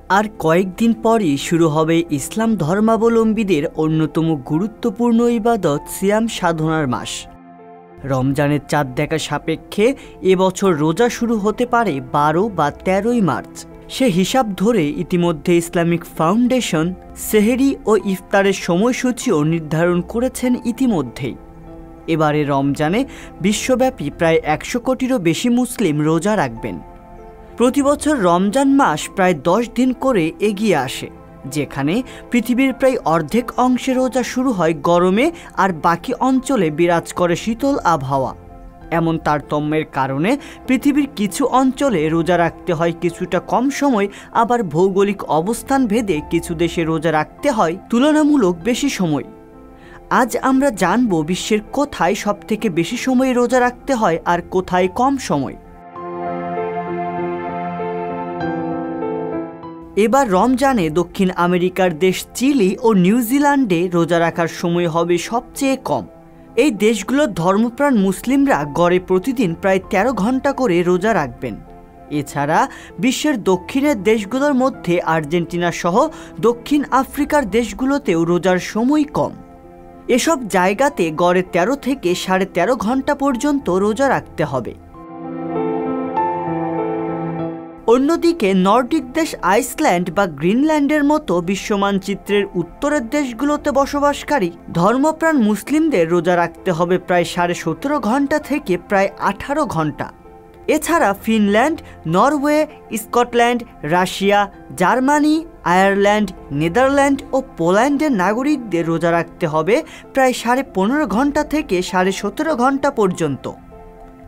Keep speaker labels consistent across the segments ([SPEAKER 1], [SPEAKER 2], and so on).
[SPEAKER 1] আর কয়েকদিন পরই শুরু হবে ইসলাম ধর্মাবলম্বীদের অন্যতম গুরুত্বপূর্ণ ইবাদত সিয়াম সাধনার মাস। রমজানের চাঁদ দেখা সাপেক্ষে এবছর রোজা শুরু হতে পারে 12 বা 13ই মার্চ। সে হিসাব ধরে ইতিমধ্যে ইসলামিক ফাউন্ডেশন সেহরি ও ইফতারের সময়সূচিও নির্ধারণ করেছেন ইতিমধ্যেই। এবারে রমজানে বিশ্বব্যাপী প্রায় 100 কোটিরও বেশি মুসলিম রোজা রাখবেন। প্রতিবছর রমজান মাস প্রায় 10 দিন করে এগিয়ে আসে, যেখানে পৃথিবীর প্রায় অর্ধেক অংশে রোজা শুরু হয় গরমে আর বাকি অঞ্চলে বিরাজ করে শীতল আবহাওয়া। এমন তারতম্যের কারণে পৃথিবীর কিছু অঞ্চলে রোজা রাখতে হয় কিছুটা কম সময়, আবার ভৌগোলিক অবস্থান ভেদে কিছু দেশে রোজা রাখতে হয় তুলনামূলক বেশি সময়। আজ আমরা জানব বিশ্বের কোথায় সবথেকে বেশি সময় রোজা রাখতে হয় আর কোথায় কম সময়। এবার রমজানে দক্ষিণ আমেরিকার দেশ চিলি ও নিউজিল্যান্ডে রোজা রাখার সময় হবে সবচেয়ে কম। এই দেশগুলোর ধর্মপ্রাণ মুসলিমরা গড়ে প্রতিদিন প্রায় 13 ঘন্টা করে রোজা রাখবেন। এছাড়া বিশ্বের দক্ষিণের দেশগুলোর মধ্যে আর্জেন্টিনা সহ দক্ষিণ আফ্রিকার দেশগুলোতেও রোজার সময় কম। এসব জায়গাতে গড়ে 13 থেকে 13.5 ঘন্টা পর্যন্ত রোজা রাখতে হবে। অন্যদিকে নর্ডিক দেশ আইসল্যান্ড বা গ্রিনল্যান্ডের মতো বিশ্বমানচিত্রের উত্তরের দেশগুলোতে বসবাসকারী ধর্মপ্রাণ মুসলিমদের রোজা রাখতে হবে প্রায় 17.5 ঘন্টা থেকে প্রায় 18 ঘন্টা। এছাড়া Finland, Norway, Scotland, Russia, Germany, Ireland, Netherland ও পোল্যান্ডের নাগরিকদের রোজা রাখতে হবে প্রায় 15.5 ঘন্টা থেকে 17.5 ঘন্টা পর্যন্ত।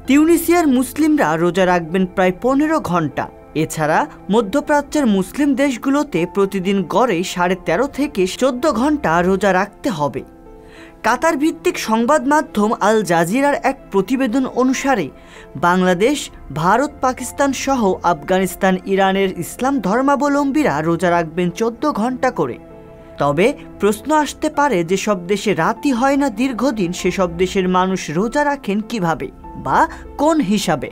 [SPEAKER 1] তিউনিসিয়ার মুসলিমরা রোজা রাখবেন প্রায় 15 ঘন্টা। এছাড়া মধ্যপ্রাচ্যের মুসলিম দেশগুলোতে প্রতিদিন গড়ে 13.5 থেকে 14 ঘন্টা রোজা রাখতে হবে। কাতার ভিত্তিক সংবাদ মাধ্যম আল জাজিরার এক প্রতিবেদন অনুসারে বাংলাদেশ, ভারত, পাকিস্তান সহ আফগানিস্তান, ইরানের ইসলাম ধর্মাবলম্বীরা রোজা রাখবেন 14 ঘন্টা করে। তবে প্রশ্ন আসতে পারে, যেসব দেশে রাতই হয় না দীর্ঘদিন সেসব দেশের মানুষ রোজা রাখেন কিভাবে বা কোন হিসাবে?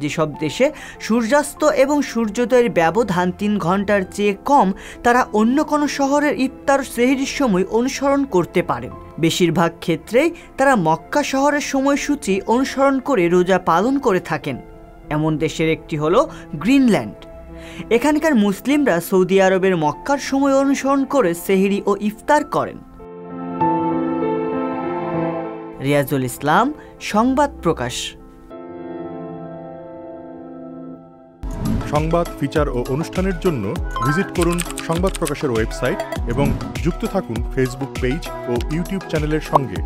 [SPEAKER 1] যেসব দেশে সূর্যাস্ত এবং সূর্যোদয়ের ব্যবধান 3 ঘন্টার চেয়ে কম, তারা অন্য কোনো শহরের ইফতার সেহরির সময় অনুসরণ করতে পারেন। বেশিরভাগ ক্ষেত্রেই তারা মক্কা শহরের সময়সূচি অনুসরণ করে রোজা পালন করে থাকেন। এমন দেশের একটি হলো গ্রিনল্যান্ড। এখানকার মুসলিমরা সৌদি আরবের মক্কার সময় অনুসরণ করে সেহরি ও ইফতার করেন। রিয়াজুল ইসলাম, সংবাদ প্রকাশ।
[SPEAKER 2] সংবাদ, ফিচার ও অনুষ্ঠানের জন্য ভিজিট করুন সংবাদ প্রকাশের ওয়েবসাইট এবং যুক্ত থাকুন ফেসবুক পেজ ও ইউটিউব চ্যানেলের সঙ্গে।